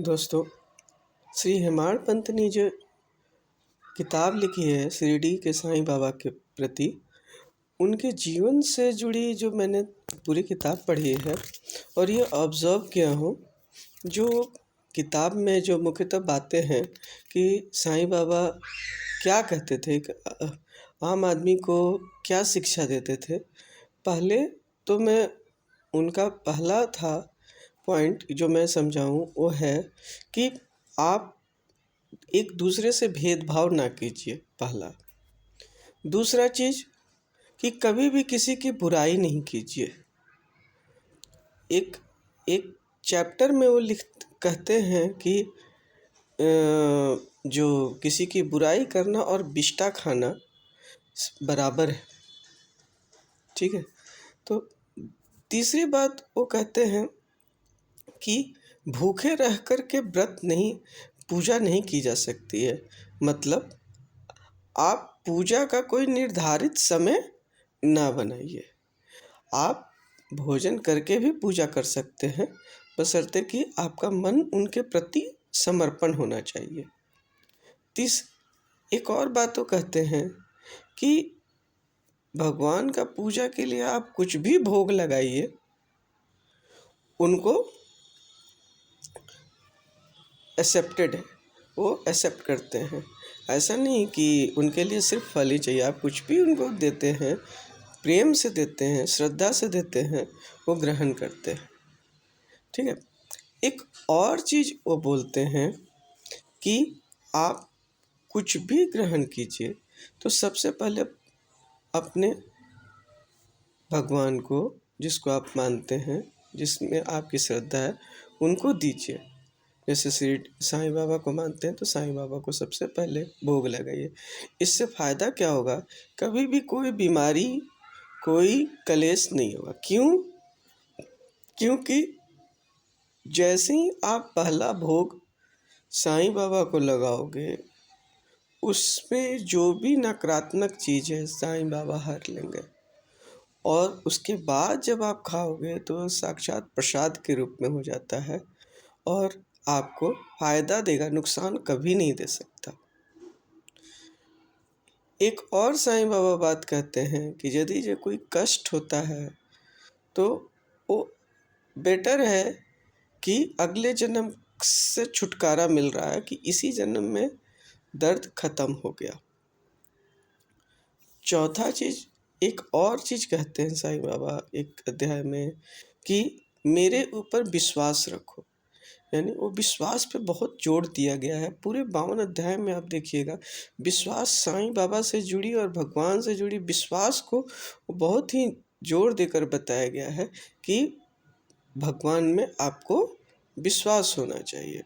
दोस्तों, श्री हेमाड पंत ने जो किताब लिखी है शिरडी के साईं बाबा के प्रति, उनके जीवन से जुड़ी जो मैंने पूरी किताब पढ़ी है और ये ऑब्ज़र्व किया हूँ, जो किताब में जो मुख्यतः बातें हैं कि साईं बाबा क्या कहते थे, आम आदमी को क्या शिक्षा देते थे। पहले तो मैं उनका पहला था पॉइंट जो मैं समझाऊँ वो है कि आप एक दूसरे से भेदभाव ना कीजिए, पहला। दूसरा चीज़ कि कभी भी किसी की बुराई नहीं कीजिए। एक एक चैप्टर में वो कहते हैं कि जो किसी की बुराई करना और बिष्टा खाना बराबर है, ठीक है। तो तीसरी बात वो कहते हैं कि भूखे रह कर के पूजा नहीं की जा सकती है। मतलब आप पूजा का कोई निर्धारित समय ना बनाइए। आप भोजन करके भी पूजा कर सकते हैं, बशर्ते कि आपका मन उनके प्रति समर्पण होना चाहिए। एक और बात वो कहते हैं कि भगवान का पूजा के लिए आप कुछ भी भोग लगाइए, उनको एक्सेप्टेड है, वो एक्सेप्ट करते हैं। ऐसा नहीं कि उनके लिए सिर्फ फल ही चाहिए, आप कुछ भी उनको देते हैं, प्रेम से देते हैं, श्रद्धा से देते हैं, वो ग्रहण करते हैं, ठीक है। एक और चीज़ वो बोलते हैं कि आप कुछ भी ग्रहण कीजिए तो सबसे पहले अपने भगवान को, जिसको आप मानते हैं, जिसमें आपकी श्रद्धा है, उनको दीजिए। जैसे साईं बाबा को मानते हैं तो साईं बाबा को सबसे पहले भोग लगाइए। इससे फ़ायदा क्या होगा, कभी भी कोई बीमारी, कोई कलेश नहीं होगा। क्योंकि जैसे ही आप पहला भोग साईं बाबा को लगाओगे, उसमें जो भी नकारात्मक चीज़ है साईं बाबा हर लेंगे, और उसके बाद जब आप खाओगे तो साक्षात प्रसाद के रूप में हो जाता है और आपको फ़ायदा देगा, नुकसान कभी नहीं दे सकता। एक और साईं बाबा बात कहते हैं कि यदि जो कोई कष्ट होता है तो वो बेटर है कि अगले जन्म से छुटकारा मिल रहा है कि इसी जन्म में दर्द ख़त्म हो गया। चौथा चीज़, एक और चीज़ कहते हैं साईं बाबा एक अध्याय में कि मेरे ऊपर विश्वास रखो। यानी वो विश्वास पे बहुत जोर दिया गया है। पूरे 52 अध्याय में आप देखिएगा, विश्वास साईं बाबा से जुड़ी और भगवान से जुड़ी विश्वास को बहुत ही जोर देकर बताया गया है कि भगवान में आपको विश्वास होना चाहिए।